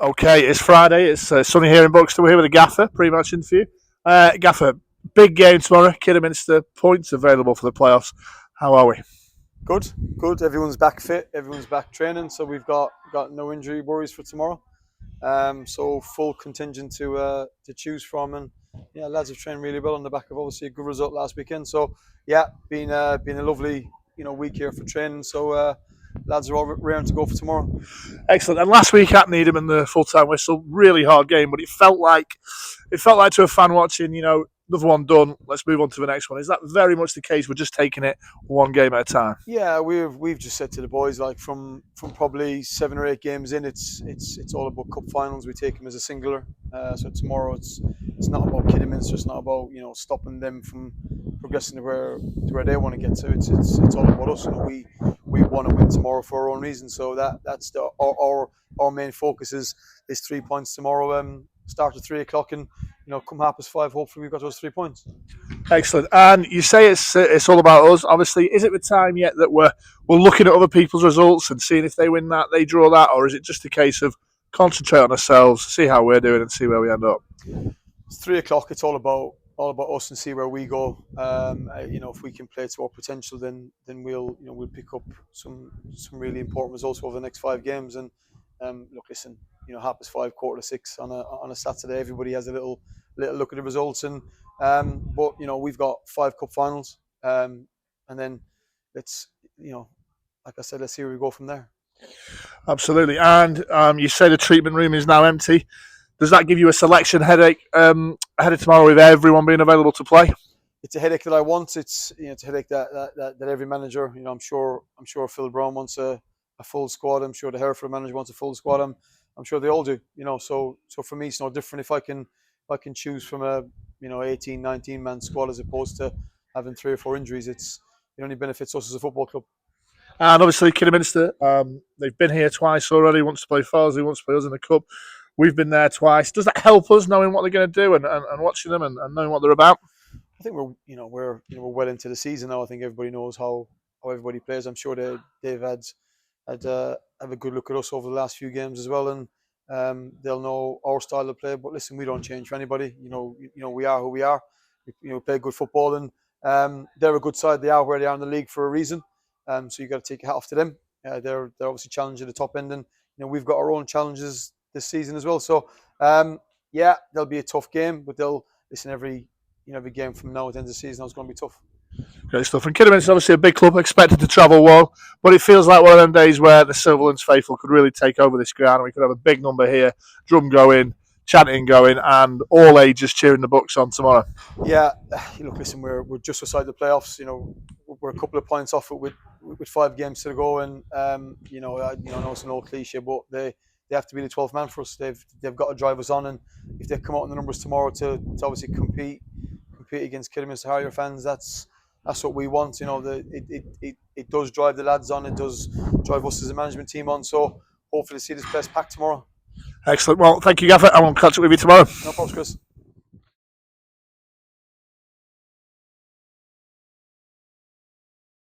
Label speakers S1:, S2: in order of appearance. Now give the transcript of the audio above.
S1: Okay, it's Friday. It's sunny here in Buxton. We're here with a Gaffer, pre-match interview. Gaffer, big game tomorrow. Kidderminster, points available for the playoffs. How are we?
S2: Good, good. Everyone's back fit. Everyone's back training. So we've got no injury worries for tomorrow. So full contingent to choose from, and yeah, lads have trained really well on the back of obviously a good result last weekend. So yeah, been a lovely week here for training. So lads are all raring to go for tomorrow.
S1: Excellent. And last week at Needham in the full-time whistle, really hard game, but it felt like to a fan watching, another one done. Let's move on to the next one. Is that very much the case? We're just taking it one game at a time.
S2: Yeah, we've just said to the boys, like from probably 7 or 8 games in, it's all about cup finals. We take them as a singular. So tomorrow it's not about Kidderminster. It's not about stopping them from progressing to where they want to get to. It's all about us. We want to win tomorrow for our own reasons. So that's our main focus is 3 points tomorrow. Start at 3 o'clock and come 5:30. Hopefully we've got those 3 points.
S1: Excellent. And you say it's all about us. Obviously, is it the time yet that we're looking at other people's results and seeing if they win that, they draw that, or is it just a case of concentrate on ourselves, see how we're doing, and see where we end up?
S2: It's 3 o'clock. It's all about us and see where we go. If we can play to our potential, then we'll pick up some really important results over the next 5 games. And look, listen, 5:30, 5:45 on a Saturday. Everybody has a little look at the results, and but we've got 5 cup finals, and then let's like I said, let's see where we go from there.
S1: Absolutely. And you say the treatment room is now empty. Does that give you a selection headache ahead of tomorrow with everyone being available to play?
S2: It's a headache that I want. It's it's a headache that every manager. I'm sure Phil Brown wants a full squad. I'm sure the Hereford manager wants a full squad. I'm sure they all do. So for me, it's no different. If I can choose from a 18, 19 man squad as opposed to having 3 or 4 injuries, it only benefits us as a football club.
S1: And obviously, Kidderminster, they've been here twice already. Once to play Farsley, once to play us in the cup. We've been there twice. Does that help us knowing what they're going to do and watching them and knowing what they're about?
S2: I think we're well into the season now. I think everybody knows how everybody plays. I'm sure they've had a good look at us over the last few games as well, and they'll know our style of play. But listen, we don't change for anybody. We are who we are. We play good football, and they're a good side. They are where they are in the league for a reason. So you got to take a hat off to them. They're obviously challenging the top end, and we've got our own challenges this season as well. So yeah, there'll be a tough game, but they'll listen every game from now at the end of the season is going to be tough.
S1: Great stuff. And Kidderminster is obviously a big club, expected to travel well, but it feels like one of them days where the Silverlands faithful could really take over this ground and we could have a big number here, drum going, chanting going, and all ages cheering the Bucks on tomorrow.
S2: Yeah, look, listen, we're just outside the playoffs. We're a couple of points off it with 5 games to go, and I know it's an old cliche, but they have to be the 12th man for us. They've got to drive us on, and if they come out in the numbers tomorrow to obviously compete against Kidderminster Harrier fans, that's what we want. It does drive the lads on. It does drive us as a management team on. So hopefully see this place packed tomorrow.
S1: Excellent. Well, thank you, Gaffer. I will catch up with you tomorrow.
S2: No problems, Chris.